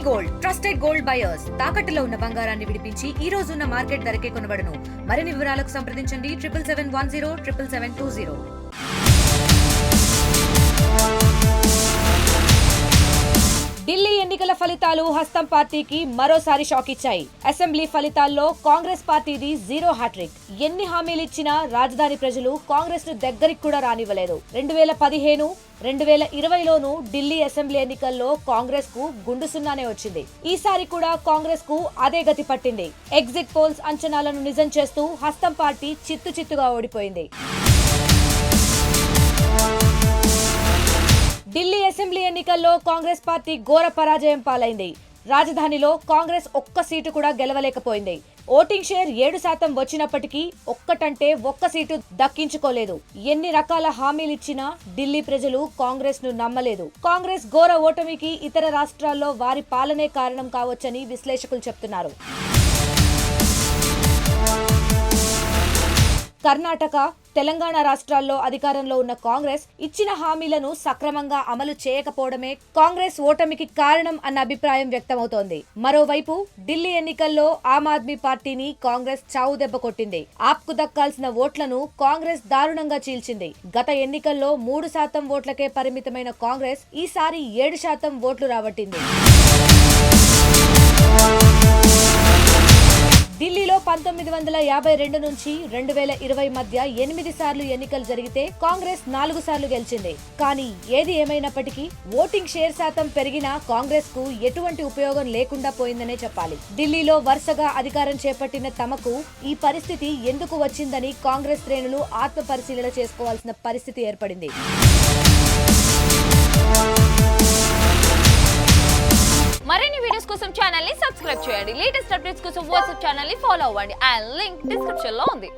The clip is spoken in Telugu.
గోల్డ్ ట్రస్టెడ్ గోల్డ్ బయర్స్ తాకట్టులో ఉన్న బంగారాన్ని విడిపించి ఈ రోజు ఉన్న మార్కెట్ ధరకే కొనబడును. మరిన్ని వివరాలకు సంప్రదించండి 7771077720. ఢిల్లీ ఎన్నికల ఫలితాలు హస్తం పార్టీకి మరోసారి షాక్ ఇచ్చాయి. అసెంబ్లీ ఫలితాల్లో కాంగ్రెస్ పార్టీది జీరో హ్యాట్రిక్. ఎన్ని హామీలు ఇచ్చినా రాజధాని ప్రజలు కాంగ్రెస్ ను దగ్గరికి కూడా రానివ్వలేదు. 2015, 2020లోనూ ఢిల్లీ అసెంబ్లీ ఎన్నికల్లో కాంగ్రెస్ కు గుండు సున్నానే వచ్చింది. ఈసారి కూడా కాంగ్రెస్ కు అదే గతి పట్టింది. ఎగ్జిట్ పోల్స్ అంచనాలను నిజం చేస్తూ హస్తం పార్టీ చిత్తుగా ఓడిపోయింది. ఢిల్లీ అసెంబ్లీ ఎన్నికల్లో కాంగ్రెస్ పార్టీ ఘోర పరాజయం పాలైంది. రాజధానిలో కాంగ్రెస్ ఒక్క సీటు కూడా గెలవలేకపోయింది. ఓటింగ్ షేర్ 7% వచ్చినప్పటికీ ఒక్క సీటు దక్కించుకోలేదు. ఎన్ని రకాల హామీలిచ్చినా ఢిల్లీ ప్రజలు కాంగ్రెస్ ను నమ్మలేదు. కాంగ్రెస్ ఘోర ఓటమికి ఇతర రాష్ట్రాల్లో వారి పాలనే కారణం కావచ్చని విశ్లేషకులు చెప్తున్నారు. కర్ణాటక, తెలంగాణ రాష్ట్రాల్లో అధికారంలో ఉన్న కాంగ్రెస్ ఇచ్చిన హామీలను సక్రమంగా అమలు చేయకపోవడమే కాంగ్రెస్ ఓటమికి కారణం అన్న అభిప్రాయం వ్యక్తమవుతోంది. మరోవైపు ఢిల్లీ ఎన్నికల్లో ఆమ్ ఆద్మీ పార్టీని కాంగ్రెస్ చావు దెబ్బ కొట్టింది. ఆప్కు దక్కాల్సిన ఓట్లను కాంగ్రెస్ దారుణంగా చీల్చింది. గత ఎన్నికల్లో 3% ఓట్లకే పరిమితమైన కాంగ్రెస్ ఈసారి 7% ఓట్లు రాబట్టింది. ఢిల్లీలో 1952 నుంచి 2020 మధ్య 8 సార్లు ఎన్నికలు జరిగితే కాంగ్రెస్ 4 సార్లు గెలిచింది. కానీ ఏది ఏమైనప్పటికీ ఓటింగ్ షేర్ శాతం పెరిగినా కాంగ్రెస్ కు ఎటువంటి ఉపయోగం లేకుండా పోయిందనే చెప్పాలి. ఢిల్లీలో వరుసగా అధికారం చేపట్టిన తమకు ఈ పరిస్థితి ఎందుకు వచ్చిందని కాంగ్రెస్ శ్రేణులు ఆత్మ పరిశీలన చేసుకోవాల్సిన పరిస్థితి ఏర్పడింది. మరిన్ని వీడియోస్ కోసం ఛానల్ ని సబ్స్క్రైబ్ చేయండి. లేటెస్ట్ అప్డేట్స్ కోసం వాట్సాప్ ఛానల్ ని ఫాలో అవ్వండి. ఆ లింక్ డిస్క్రిప్షన్ లో ఉంది.